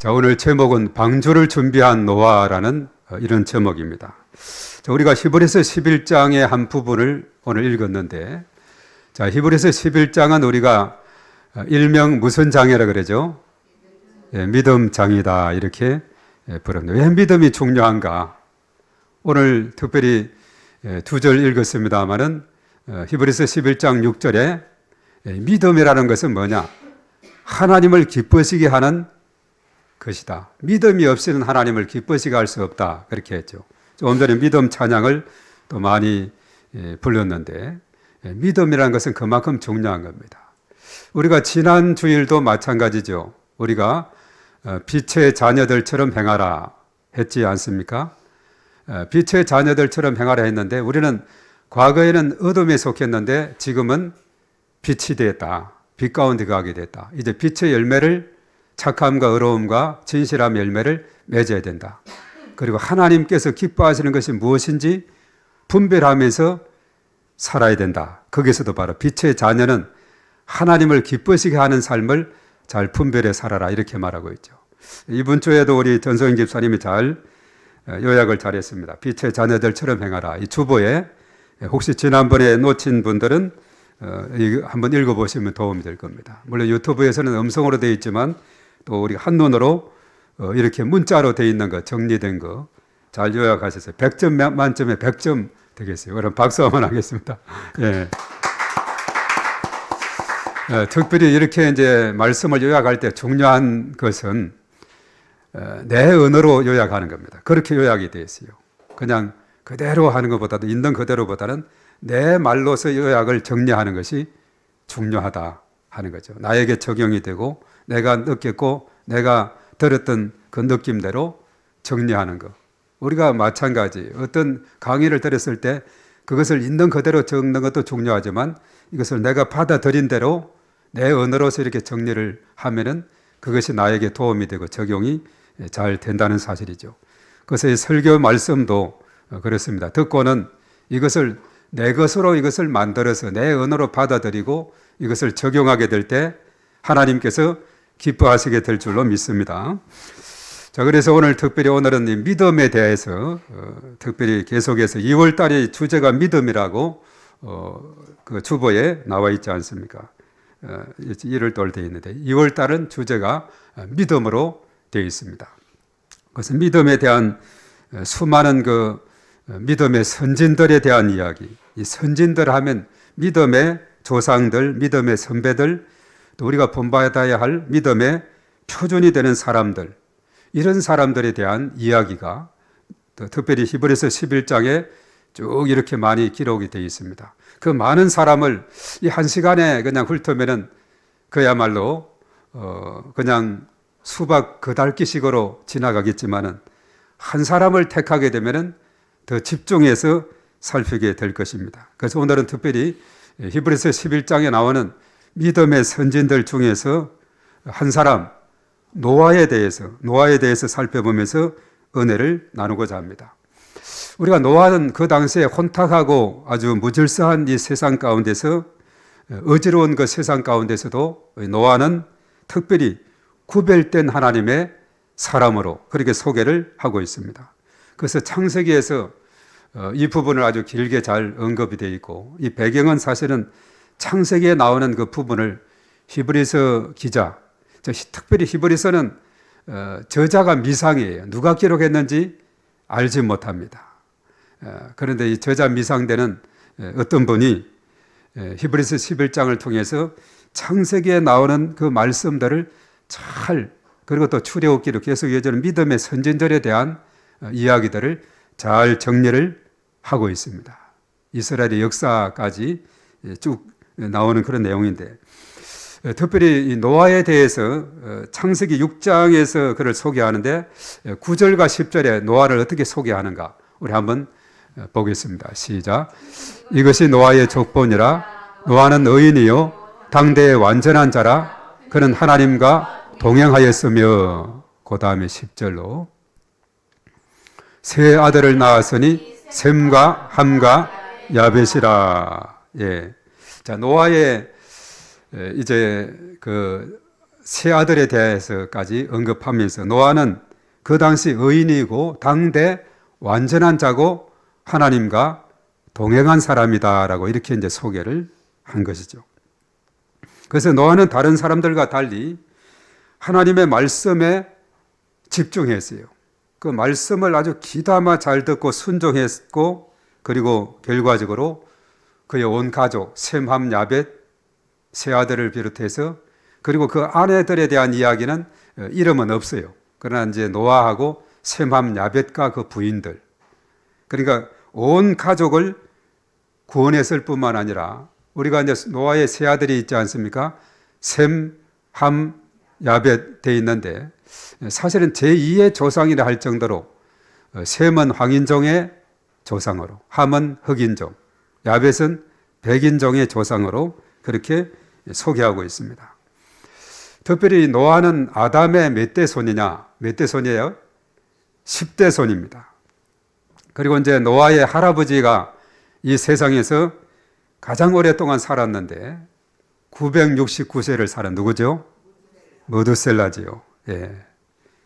자, 오늘 제목은 방주를 준비한 노아라는 이런 제목입니다. 자, 우리가 히브리서 11장의 한 부분을 오늘 읽었는데, 자, 히브리서 11장은 우리가 일명 무슨 장이라 그러죠? 믿음 장이다 이렇게 부릅니다. 왜 믿음이 중요한가? 오늘 특별히 두 절 읽었습니다마는 히브리서 11장 6절에 믿음이라는 것은 뭐냐? 하나님을 기쁘시게 하는 것이다. 믿음이 없이는 하나님을 기쁘시게 할 수 없다. 그렇게 했죠. 조금 전에 믿음 찬양을 또 많이 불렀는데 믿음이라는 것은 그만큼 중요한 겁니다. 우리가 지난 주일도 마찬가지죠. 우리가 빛의 자녀들처럼 행하라 했지 않습니까? 빛의 자녀들처럼 행하라 했는데 우리는 과거에는 어둠에 속했는데 지금은 빛이 되었다. 빛 가운데 가게 됐다. 이제 빛의 열매를 착함과 의로움과 진실함의 열매를 맺어야 된다. 그리고 하나님께서 기뻐하시는 것이 무엇인지 분별하면서 살아야 된다. 거기서도 바로 빛의 자녀는 하나님을 기쁘시게 하는 삶을 잘 분별해 살아라 이렇게 말하고 있죠. 이번 주에도 우리 전소영 집사님이 잘 요약을 잘했습니다. 빛의 자녀들처럼 행하라. 이 주보에 혹시 지난번에 놓친 분들은 한번 읽어보시면 도움이 될 겁니다. 물론 유튜브에서는 음성으로 되어 있지만 또 우리 한눈으로 이렇게 문자로 되어 있는 거 정리된 거 잘 요약하셨어요. 100점 만점에 100점 되겠어요. 그럼 박수 한번 하겠습니다. 예. 특별히 이렇게 이제 말씀을 요약할 때 중요한 것은 내 언어로 요약하는 겁니다. 그렇게 요약이 되어 있어요. 그냥 그대로 하는 것보다도 있는 그대로보다는 내 말로서 요약을 정리하는 것이 중요하다 하는 거죠. 나에게 적용이 되고 내가 느꼈고 내가 들었던 그 느낌대로 정리하는 것. 우리가 마찬가지 어떤 강의를 들었을 때 그것을 있는 그대로 적는 것도 중요하지만 이것을 내가 받아들인 대로 내 언어로서 이렇게 정리를 하면은 그것이 나에게 도움이 되고 적용이 잘 된다는 사실이죠. 그래서 이 설교 말씀도 그렇습니다. 듣고는 이것을 내 것으로 이것을 만들어서 내 언어로 받아들이고 이것을 적용하게 될 때 하나님께서 기뻐하시게 될 줄로 믿습니다. 자, 그래서 오늘은 이 믿음에 대해서 특별히 계속해서 2월 달의 주제가 믿음이라고 그 주보에 나와 있지 않습니까? 1월 달 되어 있는데 2월 달은 주제가 믿음으로 되어 있습니다. 그래서 믿음에 대한 수많은 그 믿음의 선진들에 대한 이야기, 이 선진들 하면 믿음의 조상들, 믿음의 선배들, 또 우리가 본받아야 할 믿음의 표준이 되는 사람들, 이런 사람들에 대한 이야기가 특별히 히브리서 11장에 쭉 이렇게 많이 기록이 되어 있습니다. 그 많은 사람을 이 한 시간에 그냥 훑으면은 그야말로 그냥 수박 그달기식으로 지나가겠지만은 한 사람을 택하게 되면은 더 집중해서 살피게 될 것입니다. 그래서 오늘은 특별히 히브리서 11장에 나오는 믿음의 선진들 중에서 한 사람 노아에 대해서 살펴보면서 은혜를 나누고자 합니다. 우리가 노아는 그 당시에 혼탁하고 아주 무질서한 이 세상 가운데서 어지러운 그 세상 가운데서도 노아는 특별히 구별된 하나님의 사람으로 그렇게 소개를 하고 있습니다. 그래서 창세기에서 이 부분을 아주 길게 잘 언급이 되어 있고 이 배경은 사실은 창세기에 나오는 그 부분을 히브리서 기자, 특별히 히브리서는 저자가 미상이에요. 누가 기록했는지 알지 못합니다. 그런데 이 저자 미상되는 어떤 분이 히브리서 11장을 통해서 창세기에 나오는 그 말씀들을 잘 그리고 또 출애굽기로 계속 이어지는 믿음의 선진들에 대한 이야기들을 잘 정리를 하고 있습니다. 이스라엘의 역사까지 쭉 나오는 그런 내용인데 특별히 이 노아에 대해서 창세기 6장에서 그를 소개하는데 9절과 10절에 노아를 어떻게 소개하는가 우리 한번 보겠습니다. 시작. 이것이 노아의 족본이라 노아는 의인이요 당대의 완전한 자라 그는 하나님과 동행하였으며 그 다음에 10절로 세 아들을 낳았으니 셈과 함과 야벳이라. 예. 자, 노아의 이제 그 세 아들에 대해서까지 언급하면서 노아는 그 당시 의인이고 당대 완전한 자고 하나님과 동행한 사람이다라고 이렇게 이제 소개를 한 것이죠. 그래서 노아는 다른 사람들과 달리 하나님의 말씀에 집중했어요. 그 말씀을 아주 귀담아 잘 듣고 순종했고, 그리고 결과적으로 그의 온 가족 셈, 함, 야벳 세 아들을 비롯해서, 그리고 그 아내들에 대한 이야기는 이름은 없어요. 그러나 이제 노아하고 셈, 함, 야벳과 그 부인들, 그러니까 온 가족을 구원했을 뿐만 아니라, 우리가 이제 노아의 세 아들이 있지 않습니까? 셈, 함, 야벳 돼 있는데 사실은 제2의 조상이라 할 정도로 셈은 황인종의 조상으로, 함은 흑인종, 야벳은 백인종의 조상으로 그렇게 소개하고 있습니다. 특별히 노아는 아담의 몇 대 손이냐? 몇 대 손이에요? 10대 손입니다. 그리고 이제 노아의 할아버지가 이 세상에서 가장 오랫동안 살았는데 969세를 살은 누구죠? 머두셀라지요. 예.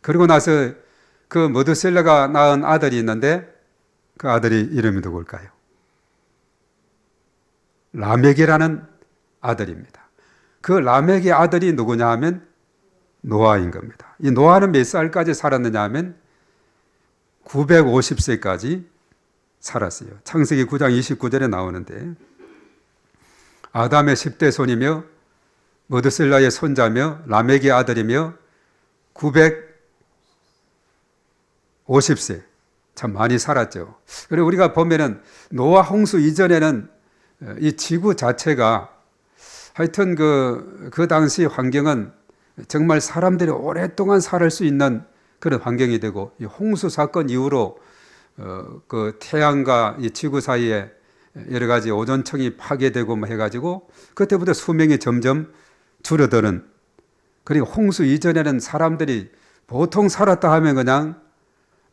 그리고 나서 그 머두셀라가 낳은 아들이 있는데 그 아들이 이름이 누굴까요? 라멕이라는 아들입니다. 그 라멕의 아들이 누구냐 하면 노아인 겁니다. 이 노아는 몇 살까지 살았느냐 하면 950세까지 살았어요. 창세기 9장 29절에 나오는데 아담의 10대 손이며 머두셀라의 손자며 라멕의 아들이며 950세, 참 많이 살았죠. 그리고 우리가 보면은 노아 홍수 이전에는 이 지구 자체가 하여튼 그 당시 환경은 정말 사람들이 오랫동안 살 수 있는 그런 환경이 되고, 이 홍수 사건 이후로 그 태양과 이 지구 사이에 여러 가지 오존층이 파괴되고 뭐 해가지고 그때부터 수명이 점점 줄어드는, 그리고 홍수 이전에는 사람들이 보통 살았다 하면 그냥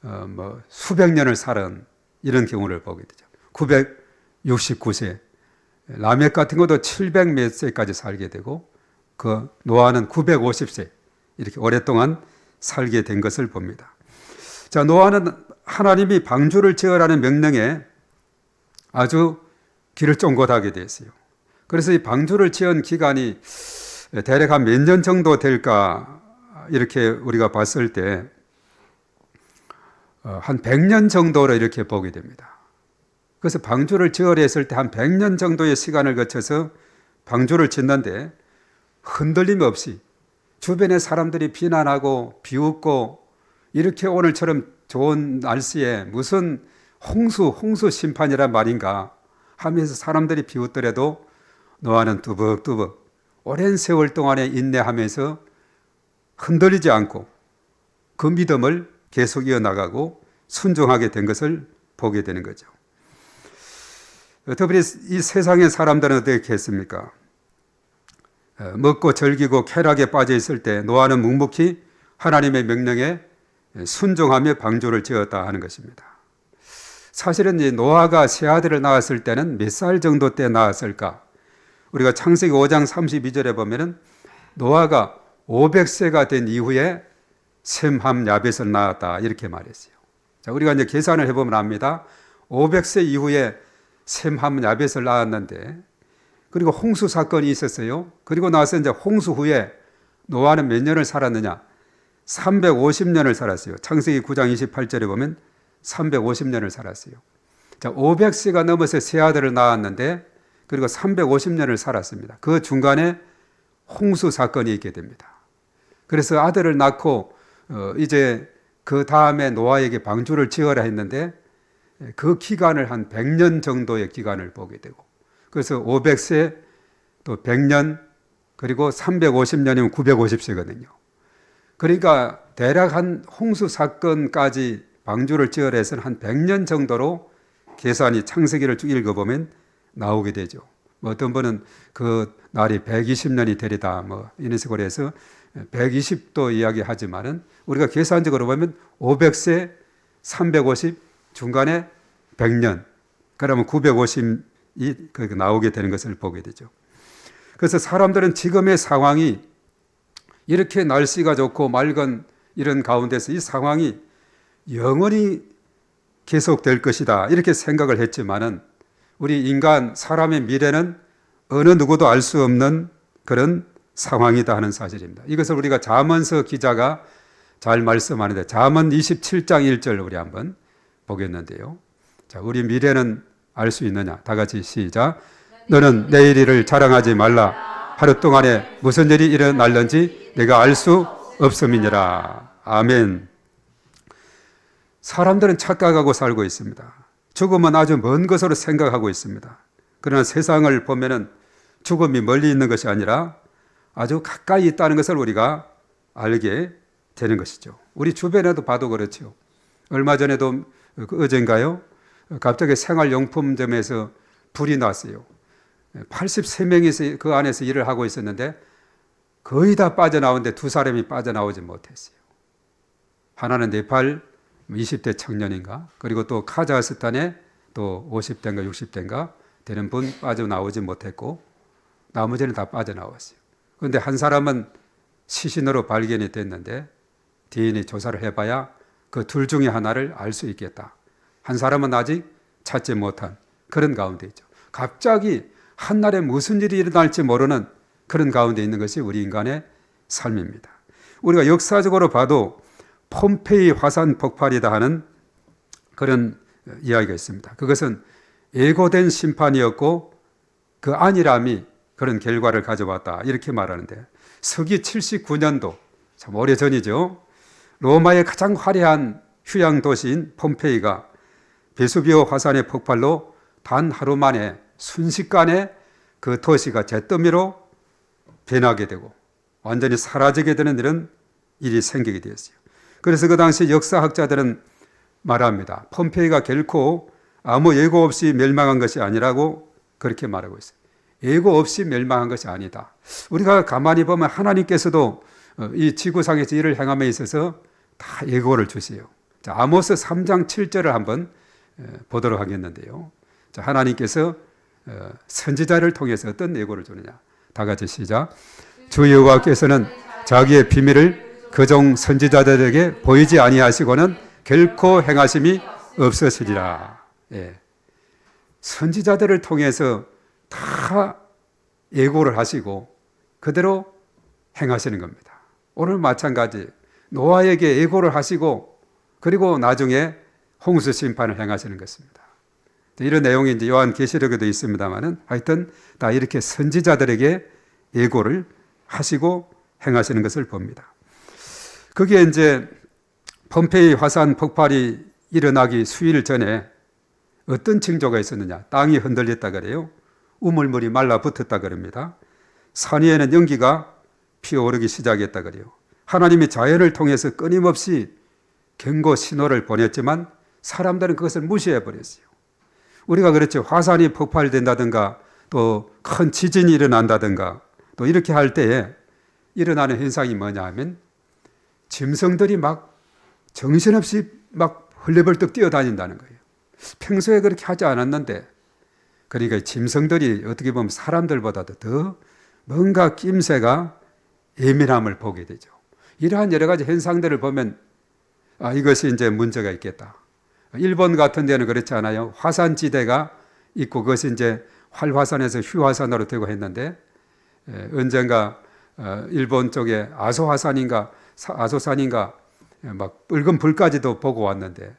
뭐 수백 년을 살은 이런 경우를 보게 되죠. 969세, 라멕 같은 것도 700 몇 세까지 살게 되고, 그 노아는 950세 이렇게 오랫동안 살게 된 것을 봅니다. 자, 노아는 하나님이 방주를 지으라는 명령에 아주 귀를 쫑긋하게 됐어요. 그래서 이 방주를 지은 기간이 대략 한 몇 년 정도 될까 이렇게 우리가 봤을 때 한 100년 정도로 이렇게 보게 됩니다. 그래서 방주를 지으려 했을 때 한 100년 정도의 시간을 거쳐서 방주를 짓는데 흔들림 없이 주변의 사람들이 비난하고 비웃고, 이렇게 오늘처럼 좋은 날씨에 무슨 홍수 심판이란 말인가 하면서 사람들이 비웃더라도 노아는 뚜벅뚜벅 오랜 세월 동안에 인내하면서 흔들리지 않고 그 믿음을 계속 이어나가고 순종하게 된 것을 보게 되는 거죠. 특별히 이 세상의 사람들은 어떻게 했습니까? 먹고 즐기고 쾌락에 빠져 있을 때 노아는 묵묵히 하나님의 명령에 순종하며 방주를 지었다 하는 것입니다. 사실은 이 노아가 세 아들을 낳았을 때는 몇 살 정도 때 낳았을까? 우리가 창세기 5장 32절에 보면은 노아가 500세가 된 이후에 셈, 함, 야벳을 낳았다 이렇게 말했어요. 자, 우리가 이제 계산을 해보면 압니다. 500세 이후에 셈, 함, 야벳을 낳았는데, 그리고 홍수 사건이 있었어요. 그리고 나서 이제 홍수 후에 노아는 몇 년을 살았느냐? 350년을 살았어요. 창세기 9장 28절에 보면 350년을 살았어요. 자, 500세가 넘어서 세 아들을 낳았는데, 그리고 350년을 살았습니다. 그 중간에 홍수 사건이 있게 됩니다. 그래서 아들을 낳고 이제 그 다음에 노아에게 방주를 지어라 했는데 그 기간을 한 100년 정도의 기간을 보게 되고, 그래서 500세 또 100년 그리고 350년이면 950세거든요. 그러니까 대략 한 홍수 사건까지 방주를 지으라 해서는 한 100년 정도로 계산이 창세기를 쭉 읽어보면 나오게 되죠. 뭐 어떤 분은 그 날이 120년이 되리다 뭐 이런 식으로 해서 120도 이야기하지만은 우리가 계산적으로 보면 500세, 350, 중간에 100년, 그러면 950이 나오게 되는 것을 보게 되죠. 그래서 사람들은 지금의 상황이 이렇게 날씨가 좋고 맑은 이런 가운데서 이 상황이 영원히 계속될 것이다 이렇게 생각을 했지만은 우리 인간 사람의 미래는 어느 누구도 알 수 없는 그런 상황이다 하는 사실입니다. 이것을 우리가 잠언서 기자가 잘 말씀하는데 잠언 27장 1절 우리 한번 보겠는데요. 자, 우리 미래는 알 수 있느냐? 다 같이 시작. 너는 내일 일을 자랑하지 말라. 하루 동안에 무슨 일이 일어날는지 내가 알 수 없음이니라. 아멘. 사람들은 착각하고 살고 있습니다. 죽음은 아주 먼 것으로 생각하고 있습니다. 그러나 세상을 보면은 죽음이 멀리 있는 것이 아니라 아주 가까이 있다는 것을 우리가 알게 되는 것이죠. 우리 주변에도 봐도 그렇죠. 얼마 전에도 어젠가요? 갑자기 생활용품점에서 불이 났어요. 83명이 그 안에서 일을 하고 있었는데 거의 다 빠져나오는데 두 사람이 빠져나오지 못했어요. 하나는 네팔 20대 청년인가, 그리고 또 카자흐스탄에 또 50대인가 60대인가 되는 분 빠져나오지 못했고 나머지는 다 빠져나왔어요. 그런데 한 사람은 시신으로 발견이 됐는데 DNA 조사를 해봐야 그 둘 중에 하나를 알 수 있겠다. 한 사람은 아직 찾지 못한 그런 가운데 있죠. 갑자기 한날에 무슨 일이 일어날지 모르는 그런 가운데 있는 것이 우리 인간의 삶입니다. 우리가 역사적으로 봐도 폼페이 화산 폭발이다 하는 그런 이야기가 있습니다. 그것은 예고된 심판이었고 그 안일함이 그런 결과를 가져왔다 이렇게 말하는데 서기 79년도 참 오래전이죠. 로마의 가장 화려한 휴양 도시인 폼페이가 베수비오 화산의 폭발로 단 하루 만에 순식간에 그 도시가 잿더미로 변하게 되고 완전히 사라지게 되는 이런 일이 생기게 되었어요. 그래서 그 당시 역사학자들은 말합니다. 폼페이가 결코 아무 예고 없이 멸망한 것이 아니라고 그렇게 말하고 있어요. 예고 없이 멸망한 것이 아니다. 우리가 가만히 보면 하나님께서도 이 지구상에서 일을 행함에 있어서 다 예고를 주세요. 자, 아모스 3장 7절을 한번 보도록 하겠는데요. 자, 하나님께서 선지자를 통해서 어떤 예고를 주느냐. 다 같이 시작. 주 여호와께서는 자기의 비밀을 그종 선지자들에게 보이지 아니하시고는 결코 행하심이 없으시리라. 예. 선지자들을 통해서 다 예고를 하시고 그대로 행하시는 겁니다. 오늘 마찬가지 노아에게 예고를 하시고 그리고 나중에 홍수 심판을 행하시는 것입니다. 이런 내용이 이제 요한계시록에도 있습니다만은 하여튼 다 이렇게 선지자들에게 예고를 하시고 행하시는 것을 봅니다. 그게 이제 폼페이 화산 폭발이 일어나기 수일 전에 어떤 징조가 있었느냐. 땅이 흔들렸다 그래요. 우물물이 말라붙었다 그럽니다. 산 위에는 연기가 피어오르기 시작했다 그래요. 하나님이 자연을 통해서 끊임없이 경고 신호를 보냈지만 사람들은 그것을 무시해 버렸어요. 우리가 그렇죠. 화산이 폭발된다든가 또 큰 지진이 일어난다든가 또 이렇게 할 때에 일어나는 현상이 뭐냐 하면 짐승들이 막 정신없이 막 헐레벌떡 뛰어다닌다는 거예요. 평소에 그렇게 하지 않았는데 그러니까 짐승들이 어떻게 보면 사람들보다도 더 뭔가 낌새가 예민함을 보게 되죠. 이러한 여러 가지 현상들을 보면 이것이 이제 문제가 있겠다. 일본 같은 데는 그렇지 않아요. 화산지대가 있고 그것이 이제 활화산에서 휴화산으로 되고 했는데 언젠가 일본 쪽에 아소산인가 막 붉은 불까지도 보고 왔는데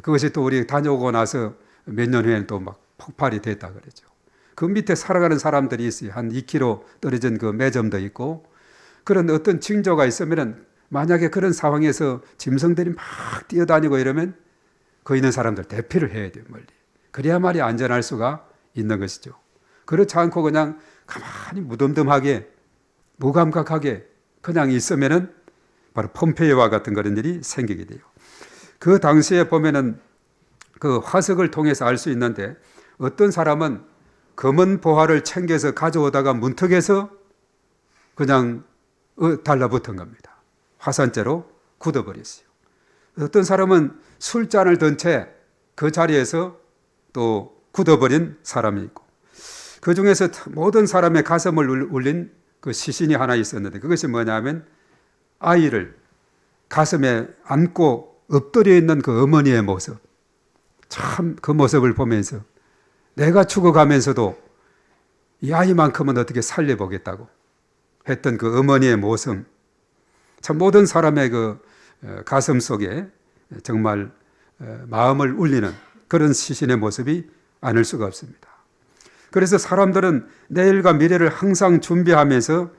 그것이 또 우리 다녀오고 나서 몇 년 후에는 또 막 폭발이 됐다 그러죠. 그 밑에 살아가는 사람들이 있어요. 한 2km 떨어진 그 매점도 있고 그런 어떤 징조가 있으면은 만약에 그런 상황에서 짐승들이 막 뛰어다니고 이러면 그 있는 사람들 대피를 해야 돼요, 멀리. 그래야말이 안전할 수가 있는 것이죠. 그렇지 않고 그냥 가만히 무덤덤하게 무감각하게 그냥 있으면은 바로 폼페이와 같은 그런 일이 생기게 돼요. 그 당시에 보면은 그 화석을 통해서 알 수 있는데 어떤 사람은 검은 보화를 챙겨서 가져오다가 문턱에서 그냥 달라붙은 겁니다. 화산재로 굳어버렸어요. 어떤 사람은 술잔을 든 채 그 자리에서 또 굳어버린 사람이 있고 그 중에서 모든 사람의 가슴을 울린 그 시신이 하나 있었는데 그것이 뭐냐면 아이를 가슴에 안고 엎드려 있는 그 어머니의 모습. 참 그 모습을 보면서 내가 죽어가면서도 이 아이만큼은 어떻게 살려보겠다고 했던 그 어머니의 모습. 참 모든 사람의 그 가슴 속에 정말 마음을 울리는 그런 시신의 모습이 아닐 수가 없습니다. 그래서 사람들은 내일과 미래를 항상 준비하면서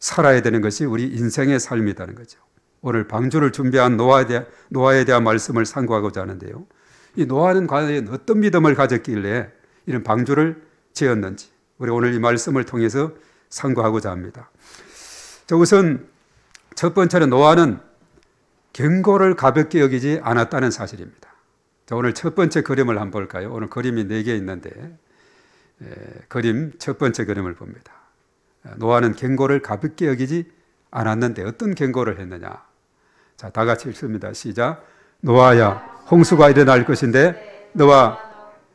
살아야 되는 것이 우리 인생의 삶이라는 거죠. 오늘 방주를 준비한 노아에 대한 말씀을 상고하고자 하는데요. 이 노아는 과연 어떤 믿음을 가졌길래 이런 방주를 지었는지 우리 오늘 이 말씀을 통해서 상고하고자 합니다. 자, 우선 첫 번째는 노아는 경고를 가볍게 여기지 않았다는 사실입니다. 자, 오늘 첫 번째 그림을 한번 볼까요? 오늘 그림이 4개 있는데 그림 첫 번째 그림을 봅니다. 노아는 경고를 가볍게 여기지 않았는데 어떤 경고를 했느냐? 자, 다 같이 읽습니다. 시작. 노아야, 홍수가 일어날 것인데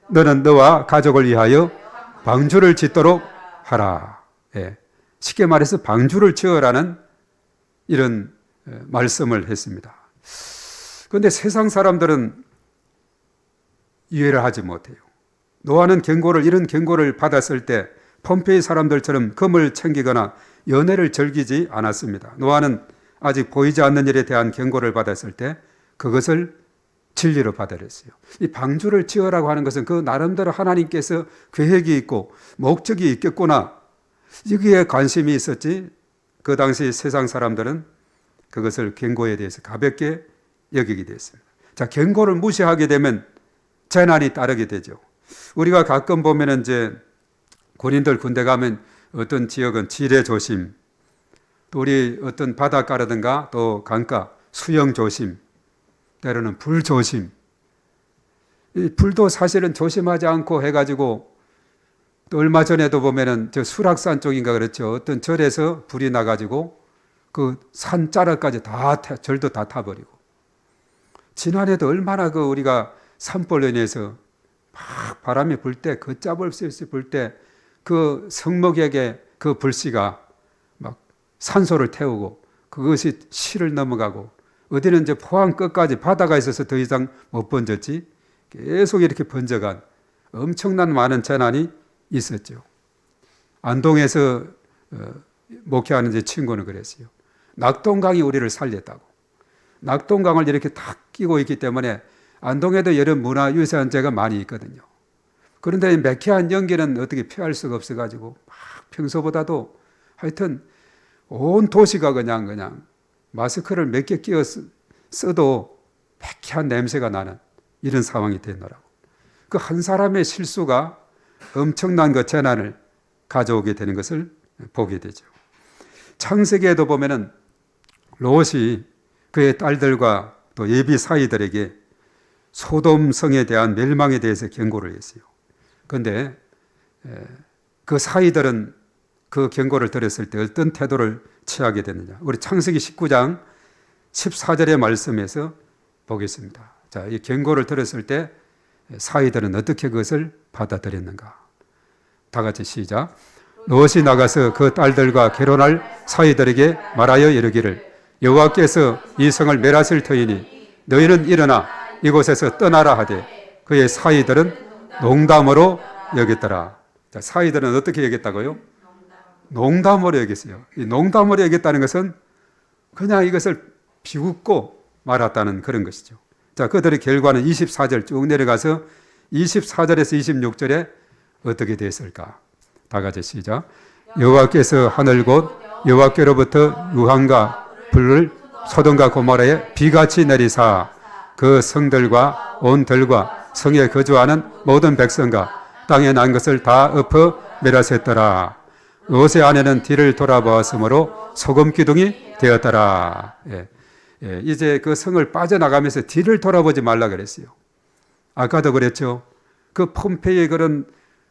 너는 너와 가족을 위하여 방주를 짓도록 하라. 예. 쉽게 말해서 방주를 지어라는 이런 말씀을 했습니다. 그런데 세상 사람들은 이해를 하지 못해요. 노아는 이런 경고를 받았을 때 폼페이 사람들처럼 금을 챙기거나 연회를 즐기지 않았습니다. 노아는 아직 보이지 않는 일에 대한 경고를 받았을 때 그것을 진리로 받아들였어요. 이 방주를 지으라고 하는 것은 그 나름대로 하나님께서 계획이 있고 목적이 있겠구나. 여기에 관심이 있었지 그 당시 세상 사람들은 그것을 경고에 대해서 가볍게 여기게 됐습니다. 자, 경고를 무시하게 되면 재난이 따르게 되죠. 우리가 가끔 보면 이제 군인들 군대 가면 어떤 지역은 지뢰 조심, 또 우리 어떤 바닷가라든가 또 강가 수영 조심, 때로는 불 조심. 이 불도 사실은 조심하지 않고 해가지고 또 얼마 전에도 보면은 저 수락산 쪽인가 그렇죠. 어떤 절에서 불이 나가지고 그 산 자락까지 절도 다 타버리고. 지난해도 얼마나 그 우리가 산불로 인해서 막 바람이 불 때 걷잡을 수 없이 불 때 그 성목에게 그 불씨가 막 산소를 태우고 그것이 시를 넘어가고 어디는 이제 포항 끝까지 바다가 있어서 더 이상 못 번졌지 계속 이렇게 번져간 엄청난 많은 재난이 있었죠. 안동에서 목회하는 제 친구는 그랬어요. 낙동강이 우리를 살렸다고. 낙동강을 이렇게 탁 끼고 있기 때문에 안동에도 여러 문화유산재가 많이 있거든요. 그런데 매캐한 연기는 어떻게 피할 수가 없어가지고 막 평소보다도 하여튼 온 도시가 그냥 마스크를 몇 개 끼워 써도 매캐한 냄새가 나는 이런 상황이 되더라고. 그 한 사람의 실수가 엄청난 그 재난을 가져오게 되는 것을 보게 되죠. 창세기에도 보면은 롯이 그의 딸들과 또 예비 사이들에게 소돔 성에 대한 멸망에 대해서 경고를 했어요. 그런데 그 사이들은 그 경고를 들었을 때 어떤 태도를 취하게 되느냐. 우리 창세기 19장 14절의 말씀에서 보겠습니다. 자, 이 경고를 들었을 때 사이들은 어떻게 그것을 받아들였는가. 다 같이 시작. 롯이 나가서 그 딸들과 결혼할 사이들에게 말하여 이르기를 여호와께서 이 성을 멸하실 터이니 너희는 일어나 이곳에서 떠나라 하되 그의 사이들은 농담으로 여겼더라. 자, 사이들은 어떻게 여겼다고요? 농담으로 여겼어요. 이 농담으로 여겼다는 것은 그냥 이것을 비웃고 말았다는 그런 것이죠. 자, 그들의 결과는 24절 쭉 내려가서 24절에서 26절에 어떻게 됐을까? 다 같이 시작. 여호와께서 하늘 곧 여호와께로부터 유황과 불을 소돔과 고모라에 비같이 내리사 그 성들과 온 들과 성에 거주하는 모든 백성과 땅에 난 것을 다 엎어 멸하셨더라. 롯의 아내는 뒤를 돌아보았으므로 소금 기둥이 되었더라. 이제 그 성을 빠져나가면서 뒤를 돌아보지 말라 그랬어요. 아까도 그랬죠. 그 폼페이의 그런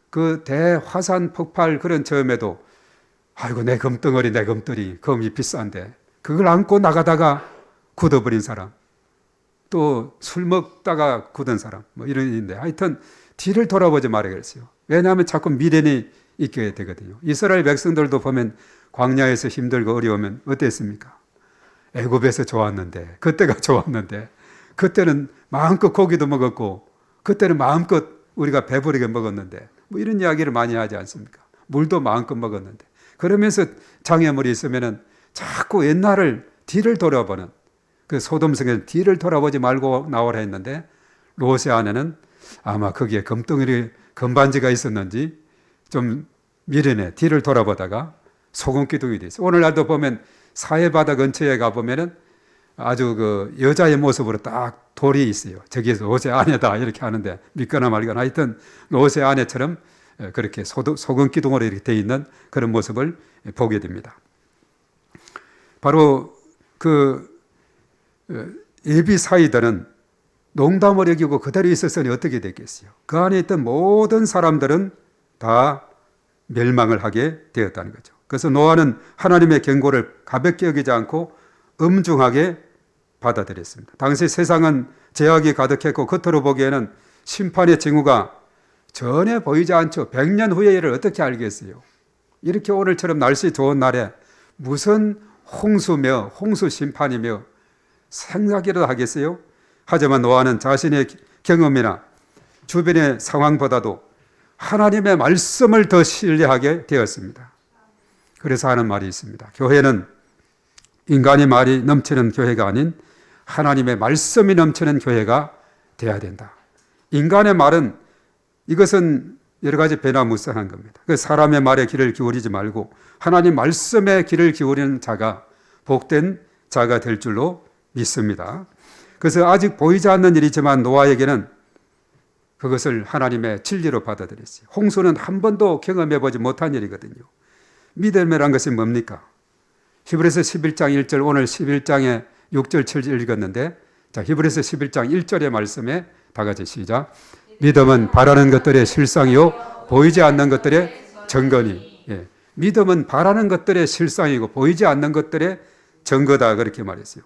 그 대화산 폭발 그런 점에도 아이고 내 금덩어리 내 금덩이 금이 비싼데 그걸 안고 나가다가 굳어버린 사람, 또 술 먹다가 굳은 사람, 뭐 이런 일인데 하여튼 뒤를 돌아보지 말아 그랬어요. 왜냐하면 자꾸 미련이 있게 되거든요. 이스라엘 백성들도 보면 광야에서 힘들고 어려우면 어땠습니까? 애굽에서 좋았는데, 그때가 좋았는데, 그때는 마음껏 고기도 먹었고, 그때는 마음껏 우리가 배부르게 먹었는데, 뭐 이런 이야기를 많이 하지 않습니까? 물도 마음껏 먹었는데. 그러면서 장애물이 있으면은 자꾸 옛날을 뒤를 돌아보는, 그 소돔성에서 뒤를 돌아보지 말고 나오라 했는데, 롯의 아내는 아마 거기에 금반지가 있었는지 좀 미련해 뒤를 돌아보다가 소금 기둥이 돼 있어요. 오늘날도 보면 사해바다 근처에 가보면은 아주 그 여자의 모습으로 딱 돌이 있어요. 저기에서 롯의 아내다 이렇게 하는데 믿거나 말거나 하여튼 롯의 아내처럼 그렇게 소금 기둥으로 이렇게 돼 있는 그런 모습을 보게 됩니다. 바로 그 예비 사이들은 농담을 여기고 그대로 있었으니 어떻게 됐겠어요? 그 안에 있던 모든 사람들은 다 멸망을 하게 되었다는 거죠. 그래서 노아는 하나님의 경고를 가볍게 여기지 않고 엄중하게 받아들였습니다. 당시 세상은 죄악이 가득했고 겉으로 보기에는 심판의 징후가 전혀 보이지 않죠. 100년 후의 일을 어떻게 알겠어요? 이렇게 오늘처럼 날씨 좋은 날에 무슨 홍수며 홍수 심판이며 생각이라도 하겠어요? 하지만 노아는 자신의 경험이나 주변의 상황보다도 하나님의 말씀을 더 신뢰하게 되었습니다. 그래서 하는 말이 있습니다. 교회는 인간의 말이 넘치는 교회가 아닌 하나님의 말씀이 넘치는 교회가 되어야 된다. 인간의 말은 이것은 여러 가지 변화무쌍한 겁니다. 그 사람의 말에 귀를 기울이지 말고 하나님 말씀에 귀를 기울이는 자가 복된 자가 될 줄로 믿습니다. 그래서 아직 보이지 않는 일이지만 노아에게는 그것을 하나님의 진리로 받아들였어요. 홍수는 한 번도 경험해보지 못한 일이거든요. 믿음이란 것이 뭡니까? 히브리서 11장 1절 오늘 11장에 6절 7절 읽었는데 자 히브리서 11장 1절의 말씀에 다 같이 시작. 믿음은 바라는 것들의 실상이요 보이지 않는 것들의 증거니. 예. 믿음은 바라는 것들의 실상이고 보이지 않는 것들의 증거다 그렇게 말했어요.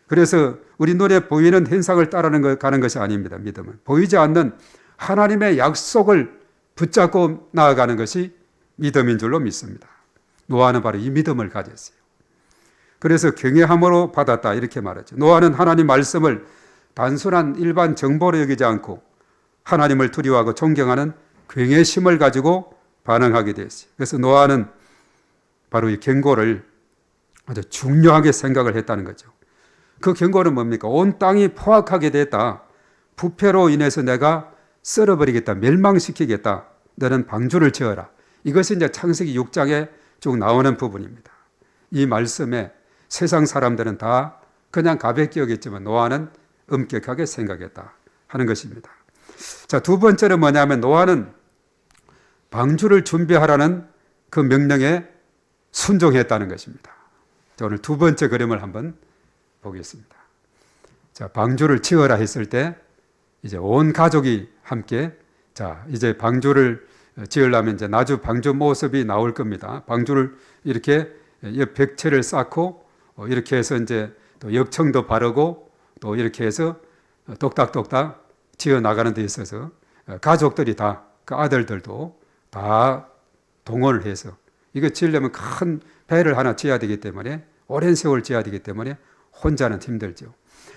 그래서 우리 눈에 보이는 현상을 가는 것이 아닙니다. 믿음은 보이지 않는 하나님의 약속을 붙잡고 나아가는 것이 믿음인 줄로 믿습니다. 노아는 바로 이 믿음을 가졌어요. 그래서 경외함으로 받았다 이렇게 말하죠. 노아는 하나님 말씀을 단순한 일반 정보로 여기지 않고 하나님을 두려워하고 존경하는 경외심을 가지고 반응하게 됐어요. 그래서 노아는 바로 이 경고를 아주 중요하게 생각을 했다는 거죠. 그 경고는 뭡니까? 온 땅이 포악하게 됐다. 부패로 인해서 내가 썰어버리겠다. 멸망시키겠다. 너는 방주를 지어라. 이것이 이제 창세기 6장에 쭉 나오는 부분입니다. 이 말씀에 세상 사람들은 다 그냥 가볍게 여겼지만 노아는 엄격하게 생각했다 하는 것입니다. 자, 두 번째는 뭐냐면 노아는 방주를 준비하라는 그 명령에 순종했다는 것입니다. 자, 오늘 두 번째 그림을 한번 보겠습니다. 자, 방주를 지어라 했을 때 이제 온 가족이 함께 자, 이제 방주를 지으려면 이제 나주 방주 모습이 나올 겁니다. 방주를 이렇게 벽체를 쌓고 이렇게 해서 이제 또 역청도 바르고 또 이렇게 해서 똑딱똑딱 지어 나가는 데 있어서 가족들이 다 그 아들들도 다 동원을 해서 이거 지으려면 큰 배를 하나 지어야 되기 때문에 오랜 세월 지어야 되기 때문에 혼자는 힘들죠.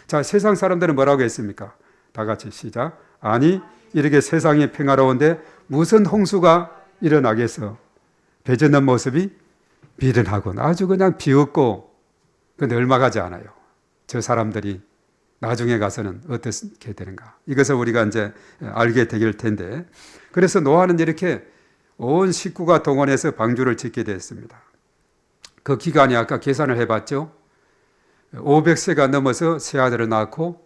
자, 세상 사람들은 뭐라고 했습니까? 다 같이 시작. 아니 이렇게 세상이 평화로운데 무슨 홍수가 일어나겠어? 배 젓는 모습이 미련하고 아주 그냥 비웃고 근데 얼마 가지 않아요. 저 사람들이 나중에 가서는 어떻게 되는가? 이것을 우리가 이제 알게 될 텐데 그래서 노아는 이렇게 온 식구가 동원해서 방주를 짓게 됐습니다. 그 기간이 아까 계산을 해봤죠. 500세가 넘어서 세 아들을 낳고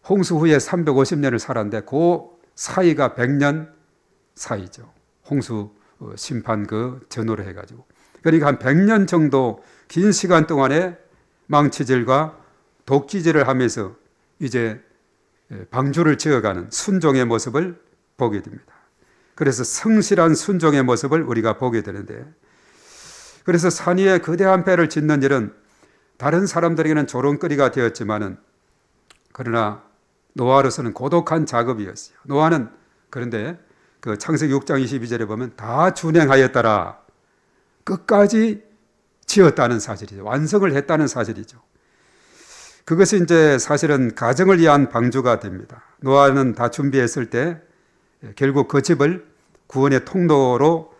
홍수 후에 350년을 살았는데 그 사이가 100년 사이죠. 홍수 심판 그 전후로 해가지고. 그러니까 한 100년 정도 긴 시간 동안에 망치질과 독기질을 하면서 이제 방주를 지어가는 순종의 모습을 보게 됩니다. 그래서 성실한 순종의 모습을 우리가 보게 되는데 그래서 산 위에 거대한 배를 짓는 일은 다른 사람들에게는 조롱거리가 되었지만은 그러나 노아로서는 고독한 작업이었어요. 노아는 그런데 그 창세기 6장 22절에 보면 다 준행하였더라. 끝까지 지었다는 사실이죠. 완성을 했다는 사실이죠. 그것이 이제 사실은 가정을 위한 방주가 됩니다. 노아는 다 준비했을 때 결국 그 집을 구원의 통로로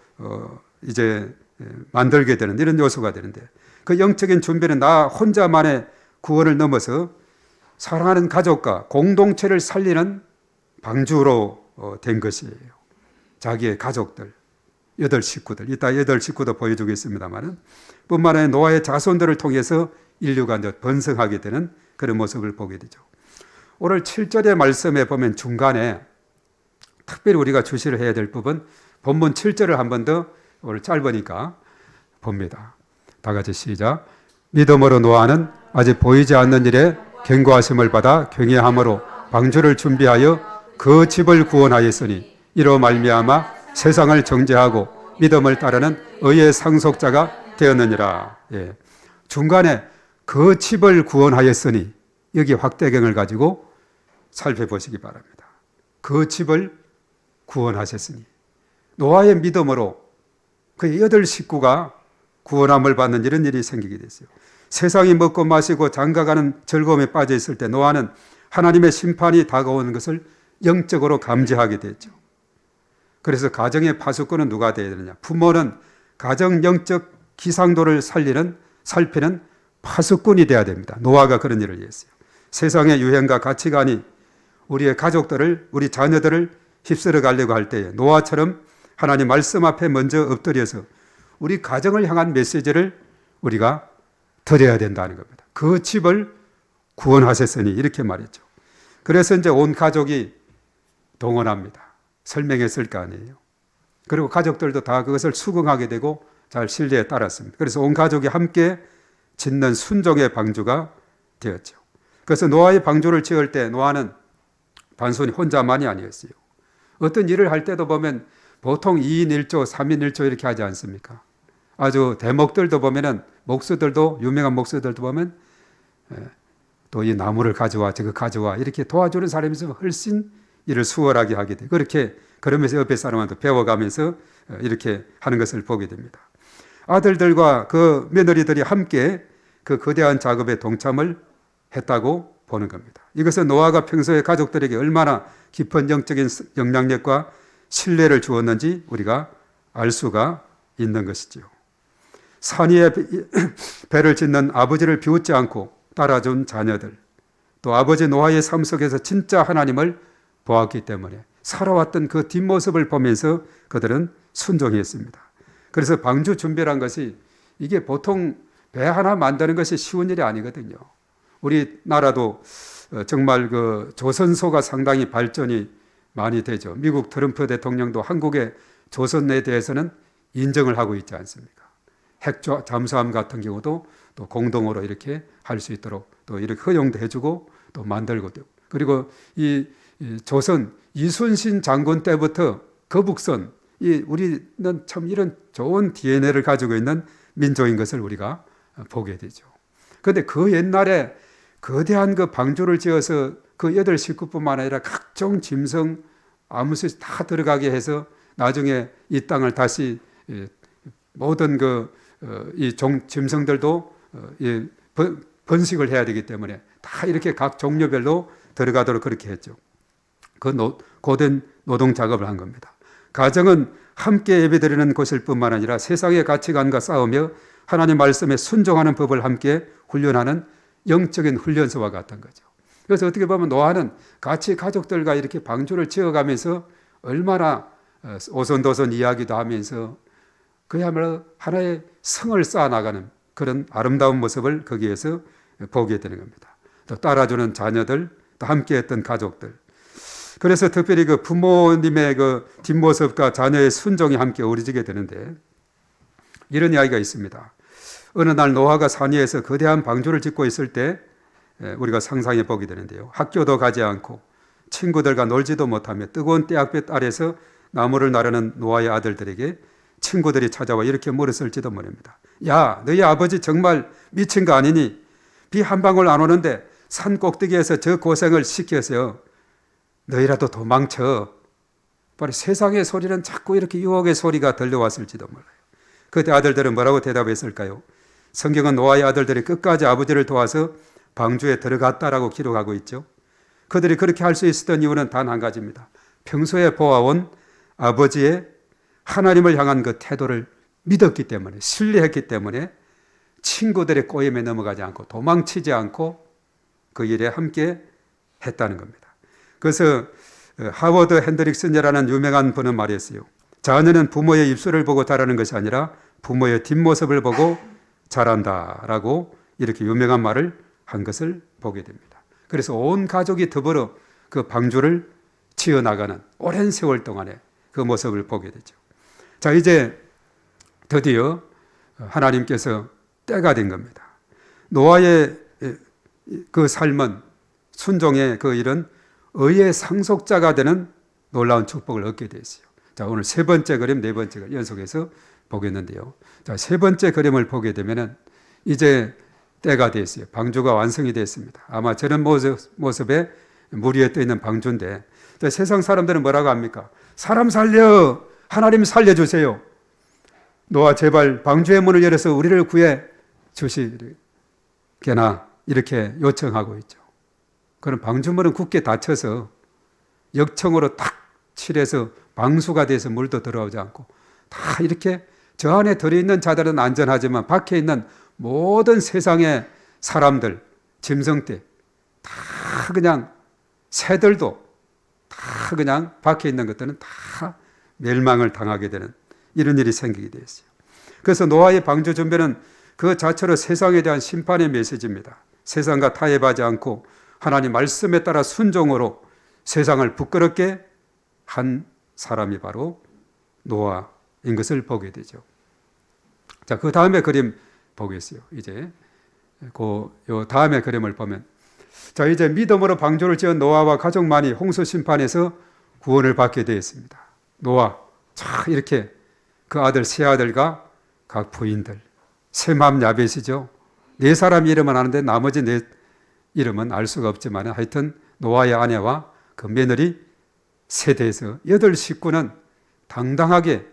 이제 만들게 되는 이런 요소가 되는데, 그 영적인 준비는 나 혼자만의 구원을 넘어서 사랑하는 가족과 공동체를 살리는 방주로 된 것이에요. 자기의 가족들, 8식구들, 이따 8식구도 보여주겠습니다만, 뿐만 아니라 노아의 자손들을 통해서 인류가 이제 번성하게 되는 그런 모습을 보게 되죠. 오늘 7절의 말씀에 보면 중간에 특별히 우리가 주시를 해야 될 부분, 본문 7절을 한 번 더 오늘 짧으니까 봅니다. 다 같이 시작. 믿음으로 노아는 아직 보이지 않는 일에 경고하심을 받아 경외함으로 방주를 준비하여 그 집을 구원하였으니 이로 말미암아 세상을 정죄하고 믿음을 따르는 의의 상속자가 되었느니라. 예. 중간에 그 집을 구원하였으니, 여기 확대경을 가지고 살펴보시기 바랍니다. 그 집을 구원하셨으니, 노아의 믿음으로 그의 8식구가 구원함을 받는 이런 일이 생기게 됐어요. 세상이 먹고 마시고 장가가는 즐거움에 빠져 있을 때 노아는 하나님의 심판이 다가오는 것을 영적으로 감지하게 됐죠. 그래서 가정의 파수꾼은 누가 되어야 되느냐? 부모는 가정 영적 기상도를 살피는 파수꾼이 되어야 됩니다. 노아가 그런 일을 했어요. 세상의 유행과 가치관이 우리의 가족들을, 우리 자녀들을 휩쓸어 가려고 할 때에 노아처럼 하나님 말씀 앞에 먼저 엎드려서 우리 가정을 향한 메시지를 우리가 드려야 된다는 겁니다. 그 집을 구원하셨으니 이렇게 말했죠. 그래서 이제 온 가족이 동원합니다. 설명했을 거 아니에요. 그리고 가족들도 다 그것을 수긍하게 되고 잘 신뢰에 따랐습니다. 그래서 온 가족이 함께 짓는 순종의 방주가 되었죠. 그래서 노아의 방주를 지을 때 노아는 단순히 혼자만이 아니었어요. 어떤 일을 할 때도 보면 보통 2인 1조, 3인 1조 이렇게 하지 않습니까? 아주 대목들도 보면은 목수들도, 유명한 목수들도 보면 또 이 나무를 가져와, 저거 가져와 이렇게 도와주는 사람이 있으면 훨씬 일을 수월하게 하게 돼요. 그러면서 옆에 사람한테 배워가면서 이렇게 하는 것을 보게 됩니다. 아들들과 그 며느리들이 함께 그 거대한 작업에 동참을 했다고 보는 겁니다. 이것은 노아가 평소에 가족들에게 얼마나 깊은 영적인 영향력과 신뢰를 주었는지 우리가 알 수가 있는 것이죠. 산 위에 배를 짓는 아버지를 비웃지 않고 따라준 자녀들, 또 아버지 노아의 삶 속에서 진짜 하나님을 보았기 때문에 살아왔던 그 뒷모습을 보면서 그들은 순종했습니다. 그래서 방주 준비란 것이 이게 보통 배 하나 만드는 것이 쉬운 일이 아니거든요. 우리나라도 정말 그 조선소가 상당히 발전이 많이 되죠. 미국 트럼프 대통령도 한국의 조선에 대해서는 인정을 하고 있지 않습니까? 핵 잠수함 같은 경우도 또 공동으로 이렇게 할 수 있도록 또 이렇게 허용도 해주고 또 만들고 되고, 그리고 이 조선 이순신 장군 때부터 거북선, 우리는 참 이런 좋은 DNA를 가지고 있는 민족인 것을 우리가 보게 되죠. 그런데 그 옛날에 거대한 그 방주를 지어서 그 8식구뿐만 아니라 각종 짐승, 아무것이 다 들어가게 해서 나중에 이 땅을 다시 모든 이 짐승들도 번식을 해야 되기 때문에 다 이렇게 각 종류별로 들어가도록 그렇게 했죠. 그 고된 노동 작업을 한 겁니다. 가정은 함께 예배드리는 곳일 뿐만 아니라 세상의 가치관과 싸우며 하나님 말씀에 순종하는 법을 함께 훈련하는 영적인 훈련소와 같은 거죠. 그래서 어떻게 보면 노아는 같이 가족들과 이렇게 방주를 지어가면서 얼마나 오손도손 이야기도 하면서 그야말로 하나의 성을 쌓아나가는 그런 아름다운 모습을 거기에서 보게 되는 겁니다. 또 따라주는 자녀들, 또 함께했던 가족들. 그래서 특별히 그 부모님의 그 뒷모습과 자녀의 순종이 함께 어우러지게 되는데, 이런 이야기가 있습니다. 어느 날 노아가 산 위에서 거대한 방주를 짓고 있을 때 우리가 상상해 보게 되는데요. 학교도 가지 않고 친구들과 놀지도 못하며 뜨거운 떼약볕 아래서 나무를 나르는 노아의 아들들에게 친구들이 찾아와 이렇게 물었을지도 모릅니다. 야, 너희 아버지 정말 미친 거 아니니? 비 한 방울 안 오는데 산 꼭대기에서 저 고생을 시켜서요. 너희라도 도망쳐. 바로 세상의 소리는 자꾸 이렇게 유혹의 소리가 들려왔을지도 몰라요. 그때 아들들은 뭐라고 대답했을까요? 성경은 노아의 아들들이 끝까지 아버지를 도와서 방주에 들어갔다라고 기록하고 있죠. 그들이 그렇게 할 수 있었던 이유는 단 한 가지입니다. 평소에 보아온 아버지의 하나님을 향한 그 태도를 믿었기 때문에, 신뢰했기 때문에 친구들의 꼬임에 넘어가지 않고 도망치지 않고 그 일에 함께 했다는 겁니다. 그래서 하워드 핸드릭슨이라는 유명한 분은 말했어요. 자녀는 부모의 입술을 보고 자라는 것이 아니라 부모의 뒷모습을 보고 자란다라고 이렇게 유명한 말을 한 것을 보게 됩니다. 그래서 온 가족이 더불어 그 방주를 지어나가는 오랜 세월 동안에 그 모습을 보게 되죠. 자, 이제 드디어 하나님께서 때가 된 겁니다. 노아의 그 삶은, 순종의 그 일은 의의 상속자가 되는 놀라운 축복을 얻게 되었어요. 자, 오늘 세 번째 그림, 네 번째 그림 연속해서 보겠는데요. 자, 세 번째 그림을 보게 되면은 이제 때가 됐어요. 방주가 완성이 됐습니다. 아마 저런 모습에 물 위에 떠 있는 방주인데, 자, 세상 사람들은 뭐라고 합니까? 사람 살려! 하나님 살려주세요. 노아 제발 방주의 문을 열어서 우리를 구해 주시게나 이렇게 요청하고 있죠. 그럼 방주문은 굳게 닫혀서 역청으로 탁 칠해서 방수가 돼서 물도 들어오지 않고 다 이렇게 저 안에 들어있는 자들은 안전하지만 밖에 있는 모든 세상의 사람들, 짐승들 다 그냥 새들도 다 그냥 밖에 있는 것들은 다 멸망을 당하게 되는 이런 일이 생기게 되었어요. 그래서 노아의 방주 준비는 그 자체로 세상에 대한 심판의 메시지입니다. 세상과 타협하지 않고 하나님 말씀에 따라 순종으로 세상을 부끄럽게 한 사람이 바로 노아인 것을 보게 되죠. 자, 그 다음에 그림 보겠어요. 이제 요 다음에 그림을 보면, 자, 이제 믿음으로 방주를 지은 노아와 가족만이 홍수 심판에서 구원을 받게 되었습니다. 노아, 자, 이렇게 그 아들, 세 아들과 각 부인들, 셈함 야벳이죠. 네 사람 이름은 아는데 나머지 네 이름은 알 수가 없지만 하여튼 노아의 아내와 그 며느리 세대에서 8 식구는 당당하게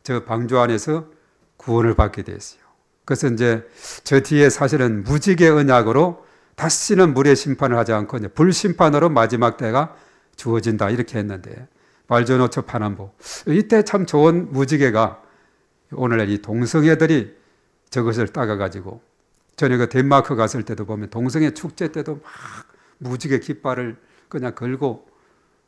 저 방주 안에서 구원을 받게 됐어요. 그래서 이제 저 뒤에 사실은 무지개 언약으로 다시는 물의 심판을 하지 않고 이제 불심판으로 마지막 때가 주어진다 이렇게 했는데, 말조노초 파남보, 이때 참 좋은 무지개가 오늘날 이 동성애들이 저것을 따가가지고, 전에 그 덴마크 갔을 때도 보면 동성애 축제 때도 막 무지개 깃발을 그냥 걸고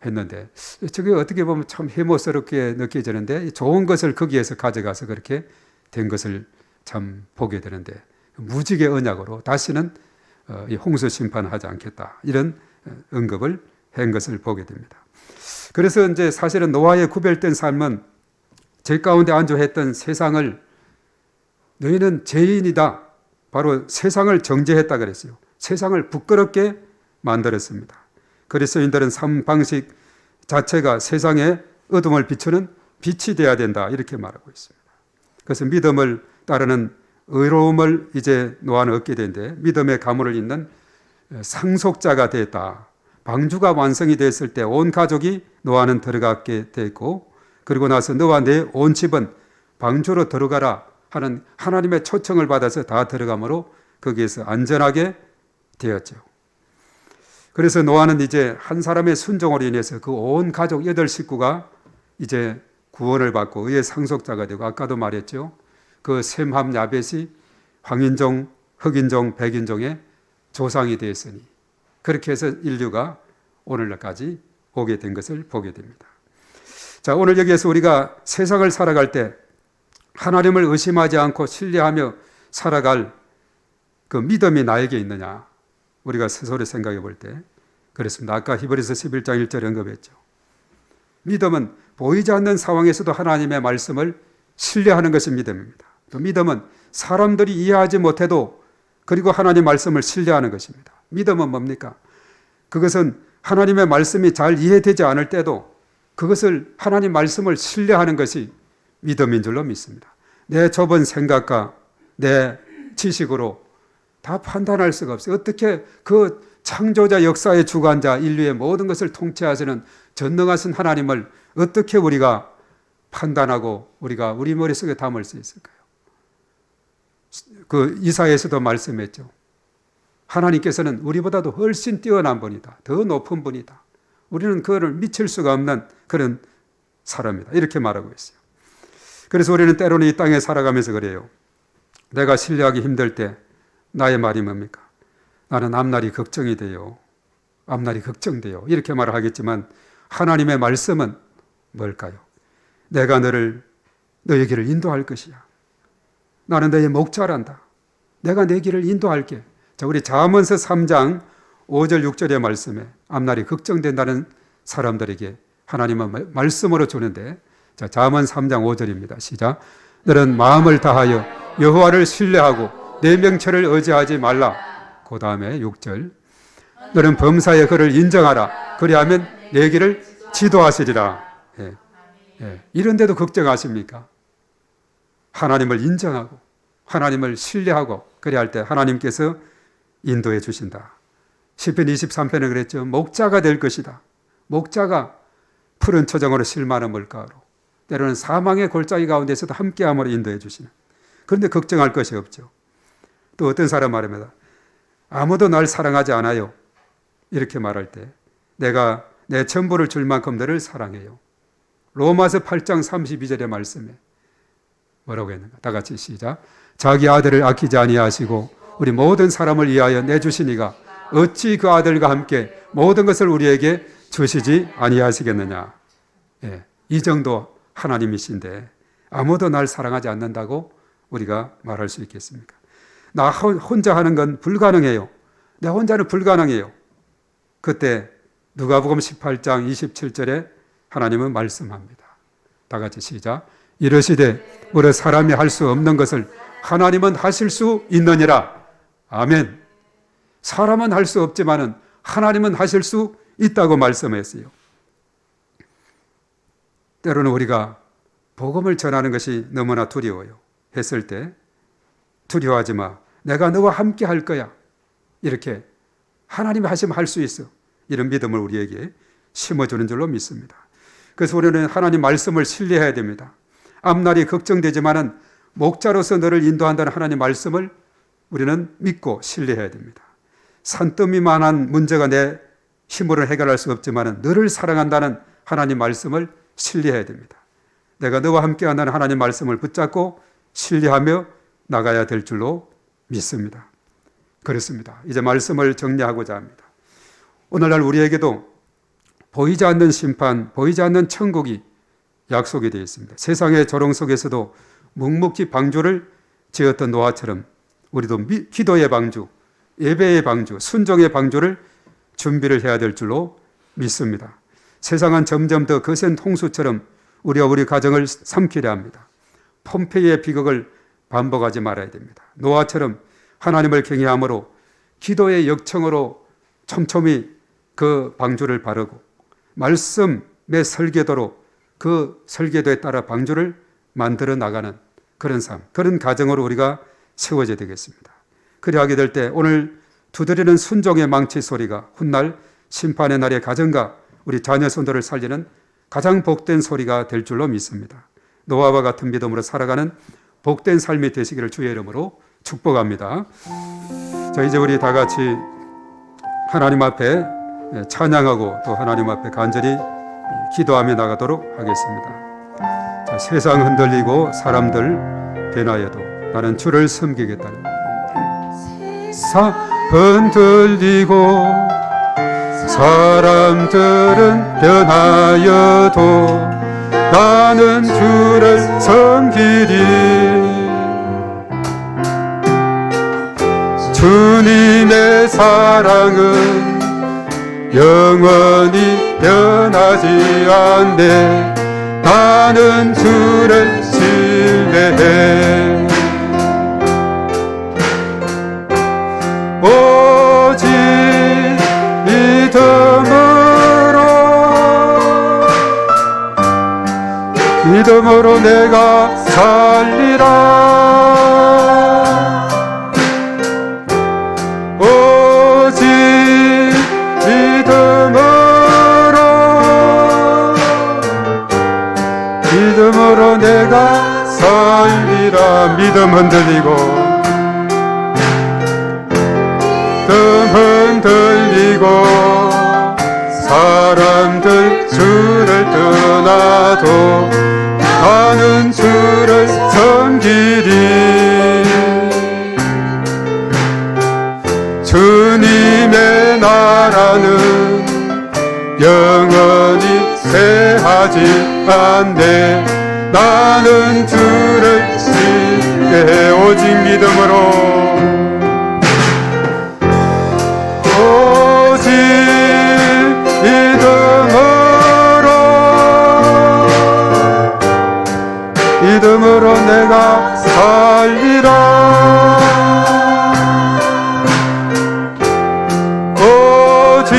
했는데, 저게 어떻게 보면 참 해모스럽게 느껴지는데 좋은 것을 거기에서 가져가서 그렇게 된 것을 참 보게 되는데, 무지개 언약으로 다시는 이 홍수 심판하지 않겠다 이런 언급을 한 것을 보게 됩니다. 그래서 이제 사실은 노아의 구별된 삶은 제 가운데 안주했던 세상을, 너희는 죄인이다, 바로 세상을 정죄했다 그랬어요. 세상을 부끄럽게 만들었습니다. 그리스도인들은 삶 방식 자체가 세상에 어둠을 비추는 빛이 되어야 된다 이렇게 말하고 있습니다. 그래서 믿음을 따르는 의로움을 이제 노아는 얻게 되는데, 믿음의 가문을 잇는 상속자가 됐다. 방주가 완성이 됐을 때 온 가족이 노아는 들어가게 됐고, 그리고 나서 너와 내 온 집은 방주로 들어가라 하는 하나님의 초청을 받아서 다 들어가므로 거기에서 안전하게 되었죠. 그래서 노아는 이제 한 사람의 순종으로 인해서 그 온 가족 8 식구가 이제 구원을 받고 의의 상속자가 되고, 아까도 말했죠. 그 셈함 야벳이 황인종, 흑인종, 백인종의 조상이 되었으니 그렇게 해서 인류가 오늘날까지 오게 된 것을 보게 됩니다. 자, 오늘 여기에서 우리가 세상을 살아갈 때 하나님을 의심하지 않고 신뢰하며 살아갈 그 믿음이 나에게 있느냐, 우리가 스스로 생각해 볼 때 그렇습니다. 아까 히브리서 11장 1절에 언급했죠. 믿음은 보이지 않는 상황에서도 하나님의 말씀을 신뢰하는 것이 믿음입니다. 또 믿음은 사람들이 이해하지 못해도 그리고 하나님의 말씀을 신뢰하는 것입니다. 믿음은 뭡니까? 그것은 하나님의 말씀이 잘 이해되지 않을 때도 그것을 하나님 말씀을 신뢰하는 것이 믿음인 줄로 믿습니다. 내 좁은 생각과 내 지식으로 다 판단할 수가 없어요. 어떻게 그 창조자 역사의 주관자 인류의 모든 것을 통치하시는 전능하신 하나님을 어떻게 우리가 판단하고 우리가 우리 머릿속에 담을 수 있을까요? 그 이사야에서도 말씀했죠. 하나님께서는 우리보다도 훨씬 뛰어난 분이다. 더 높은 분이다. 우리는 그거를 미칠 수가 없는 그런 사람이다. 이렇게 말하고 있어요. 그래서 우리는 때로는 이 땅에 살아가면서 그래요. 내가 신뢰하기 힘들 때 나의 말이 뭡니까? 나는 앞날이 걱정이 돼요. 앞날이 걱정돼요. 이렇게 말을 하겠지만 하나님의 말씀은 뭘까요? 내가 너의 길을 인도할 것이야. 나는 너의 목자란다. 내가 내 길을 인도할게. 자, 우리 잠언서 3장 5절 6절의 말씀에 앞날이 걱정된다는 사람들에게 하나님은 말씀으로 주는데, 자, 잠언 3장 5절입니다. 시작. 너는 마음을 다하여 여호와를 신뢰하고 내 명철을 의지하지 말라. 그 다음에 6절. 너는 범사에 그를 인정하라. 그리하면 내 길을 지도하시리라. 예. 예. 이런데도 걱정하십니까? 하나님을 인정하고 하나님을 신뢰하고 그래야 할 때 하나님께서 인도해 주신다. 시편 23편에 그랬죠. 목자가 될 것이다. 목자가 푸른 초정으로 실만한 물가로 때로는 사망의 골짜기 가운데서도 함께함으로 인도해 주시는. 그런데 걱정할 것이 없죠. 또 어떤 사람 말합니다. 아무도 날 사랑하지 않아요. 이렇게 말할 때 내가 내 전부를 줄 만큼 너를 사랑해요. 로마서 8장 32절의 말씀에 뭐라고 했는가? 다 같이 시작. 자기 아들을 아끼지 아니하시고 우리 모든 사람을 위하여 내주시니가 어찌 그 아들과 함께 모든 것을 우리에게 주시지 아니하시겠느냐. 예, 이 정도 하나님이신데 아무도 날 사랑하지 않는다고 우리가 말할 수 있겠습니까? 나 혼자 하는 건 불가능해요. 내 혼자는 불가능해요. 그때 누가복음 18장 27절에 하나님은 말씀합니다. 다 같이 시작. 이르시되 우리 사람이 할 수 없는 것을 하나님은 하실 수 있느니라. 아멘. 사람은 할 수 없지만은 하나님은 하실 수 있다고 말씀했어요. 때로는 우리가 복음을 전하는 것이 너무나 두려워요. 했을 때 두려워하지 마. 내가 너와 함께 할 거야. 이렇게 하나님이 하시면 할 수 있어. 이런 믿음을 우리에게 심어주는 줄로 믿습니다. 그래서 우리는 하나님 말씀을 신뢰해야 됩니다. 앞날이 걱정되지만은 목자로서 너를 인도한다는 하나님 말씀을 우리는 믿고 신뢰해야 됩니다. 산더미만한 문제가 내 힘으로 해결할 수 없지만은 너를 사랑한다는 하나님 말씀을 신뢰해야 됩니다. 내가 너와 함께 한다는 하나님 말씀을 붙잡고 신뢰하며 나가야 될 줄로 믿습니다. 그렇습니다. 이제 말씀을 정리하고자 합니다. 오늘날 우리에게도 보이지 않는 심판, 보이지 않는 천국이 약속이 되어 있습니다. 세상의 조롱 속에서도 묵묵히 방주를 지었던 노아처럼 우리도 기도의 방주, 예배의 방주, 순종의 방주를 준비를 해야 될 줄로 믿습니다. 세상은 점점 더 거센 홍수처럼 우리와 우리 가정을 삼키려 합니다. 폼페이의 비극을 반복하지 말아야 됩니다. 노아처럼 하나님을 경외함으로 기도의 역청으로 촘촘히 그 방주를 바르고 말씀의 설계도로 그 설계도에 따라 방주를 만들어 나가는 그런 삶, 그런 가정으로 우리가 세워져야 되겠습니다. 그리 하게 될 때 오늘 두드리는 순종의 망치 소리가 훗날 심판의 날의 가정과 우리 자녀 손들을 살리는 가장 복된 소리가 될 줄로 믿습니다. 노아와 같은 믿음으로 살아가는 복된 삶이 되시기를 주의 이름으로 축복합니다. 자, 이제 우리 다 같이 하나님 앞에 찬양하고 또 하나님 앞에 간절히 기도하며 나가도록 하겠습니다. 자, 세상 흔들리고 사람들 변하여도 나는 주를 섬기겠다는 흔들리고 사람들은 변하여도 나는 주를 섬기리. 주님의 사랑은 영원히 변하지 않네. 나는 주를 신뢰해. 오직 믿음으로 내가 살리라. 오직 내가 살리라. 믿음 흔들리고 사람들 주를 떠나도 나는 주를 섬기리. 주님의 나라는 영원히 쇠하지 않네. 나는 주를 신뢰해 오직 믿음으로 믿음으로 내가 살리라. 오직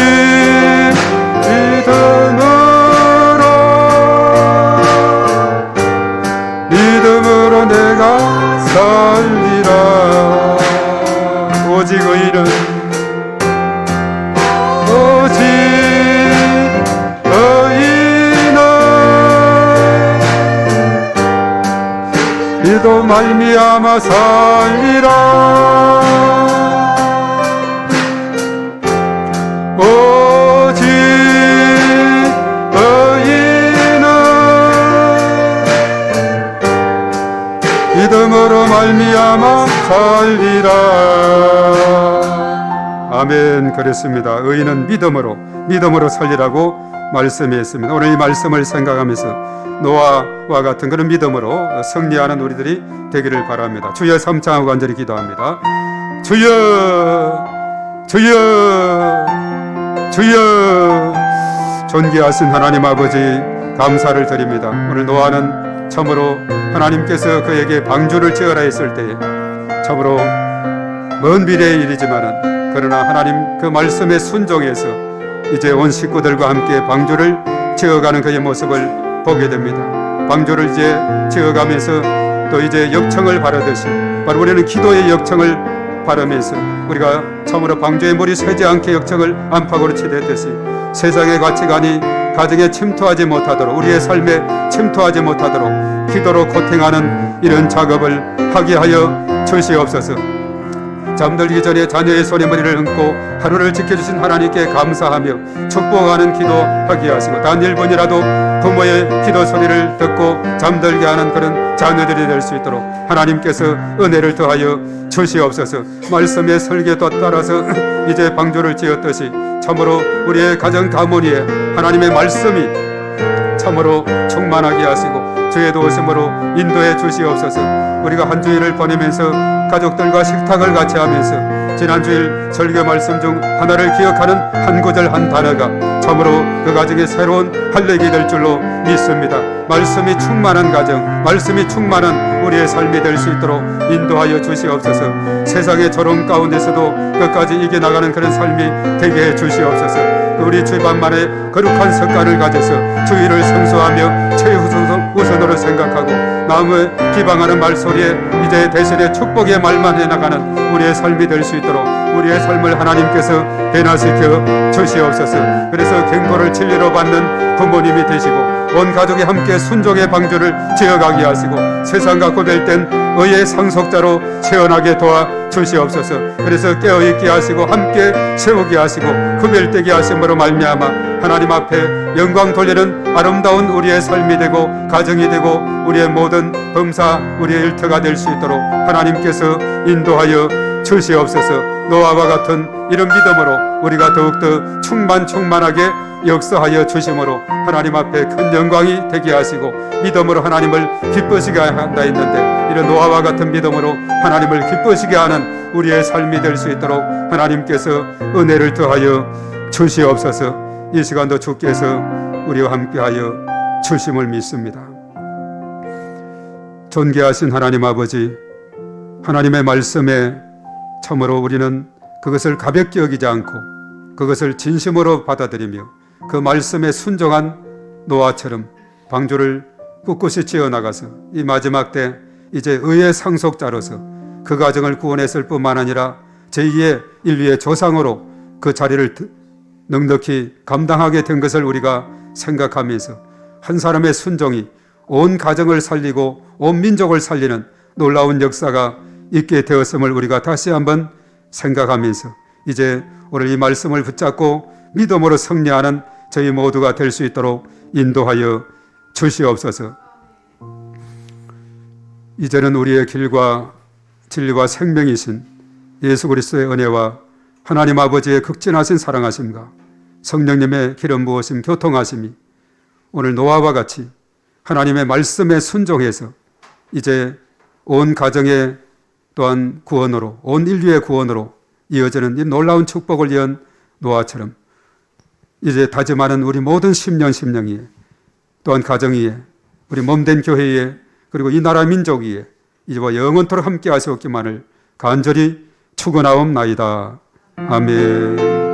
믿음으로 내가 살리라. 오직 의인은 이도 말미암아 살리라. 오직 의인은 믿음으로 말미암아 살리라. 아멘. 그렇습니다. 의인은 믿음으로 살리라고 말씀했습니다. 오늘 이 말씀을 생각하면서 노아와 같은 그런 믿음으로 승리하는 우리들이 되기를 바랍니다. 주여 삼창하고 간절히 기도합니다. 주여, 주여, 주여. 존귀하신 하나님 아버지, 감사를 드립니다. 오늘 노아는 참으로 하나님께서 그에게 방주를 지어라 했을 때에 참으로 먼 미래의 일이지만은 그러나 하나님 그 말씀에 순종해서 이제 온 식구들과 함께 방주를 지어가는 그의 모습을 보게 됩니다. 방주를 이제 지어가면서 또 이제 역청을 바르듯이 바로 우리는 기도의 역청을 바르면서 우리가 참으로 방주에 물이 새지 않게 역청을 안팎으로 치듯이 세상의 가치관이 가정에 침투하지 못하도록, 우리의 삶에 침투하지 못하도록 기도로 코팅하는 이런 작업을 하게 하여 주시옵소서. 잠들기 전에 자녀의 손에 머리를 얹고 하루를 지켜주신 하나님께 감사하며 축복하는 기도하게 하시고 단 1분이라도 부모의 기도 소리를 듣고 잠들게 하는 그런 자녀들이 될 수 있도록 하나님께서 은혜를 더하여 주시옵소서. 말씀의 설계도 따라서 이제 방주를 지었듯이 참으로 우리의 가정 가문위에 하나님의 말씀이 참으로 충만하게 하시고 주의 도우심으로 인도해 주시옵소서. 우리가 한 주일을 보내면서 가족들과 식탁을 같이 하면서 지난 주일 설교 말씀 중 하나를 기억하는 한 구절 한 단어가 참으로 그 가정에 새로운 활력이 될 줄로 믿습니다. 말씀이 충만한 가정, 말씀이 충만한 우리의 삶이 될 수 있도록 인도하여 주시옵소서. 세상의 조롱 가운데서도 끝까지 이겨나가는 그런 삶이 되게 해 주시옵소서. 우리 주반만의 거룩한 습관을 가져서 주의를 선수하며 최우선으로 생각하고 남을 기방하는 말소리에 이제 대신에 축복의 말만 해나가는 우리의 삶이 될 수 있도록 우리의 삶을 하나님께서 변화시켜 주시옵소서. 그래서 경고를 진리로 받는 부모님이 되시고 온 가족이 함께 순종의 방주를 지어가게 하시고 세상과 구별된 의의 상속자로 세워나게 도와 주시옵소서. 그래서 깨어있게 하시고 함께 세우게 하시고 구별되게 하심으로 말미암아 하나님 앞에 영광 돌리는 아름다운 우리의 삶이 되고 가정이 되고 우리의 모든 범사 우리의 일터가 될 수 있도록 하나님께서 인도하여 주시옵소서. 노아와 같은 이런 믿음으로 우리가 더욱더 충만하게 역사하여 주심으로 하나님 앞에 큰 영광이 되게 하시고 믿음으로 하나님을 기쁘시게 한다 했는데 이런 노아와 같은 믿음으로 하나님을 기쁘시게 하는 우리의 삶이 될 수 있도록 하나님께서 은혜를 더하여 주시옵소서. 이 시간도 주께서 우리와 함께하여 주심을 믿습니다. 존귀하신 하나님 아버지, 하나님의 말씀에 참으로 우리는 그것을 가볍게 여기지 않고 그것을 진심으로 받아들이며 그 말씀에 순종한 노아처럼 방주를 꿋꿋이 지어나가서 이 마지막 때 이제 의의 상속자로서 그 가정을 구원했을 뿐만 아니라 제2의 인류의 조상으로 그 자리를 넉넉히 감당하게 된 것을 우리가 생각하면서 한 사람의 순종이 온 가정을 살리고 온 민족을 살리는 놀라운 역사가 있게 되었음을 우리가 다시 한번 생각하면서 이제 오늘 이 말씀을 붙잡고 믿음으로 승리하는 저희 모두가 될 수 있도록 인도하여 주시옵소서. 이제는 우리의 길과 진리와 생명이신 예수 그리스도의 은혜와 하나님 아버지의 극진하신 사랑하심과 성령님의 기름 부으심 교통하심이 오늘 노아와 같이 하나님의 말씀에 순종해서 이제 온 가정의 또한 구원으로 온 인류의 구원으로 이어지는 이 놀라운 축복을 이은 노아처럼 이제 다짐하는 우리 모든 심령이 또한 가정 위에 우리 몸된 교회 위에 그리고 이 나라 민족 위에 이제와 영원토록 함께 하시옵기만을 간절히 축원하옵나이다. 아멘.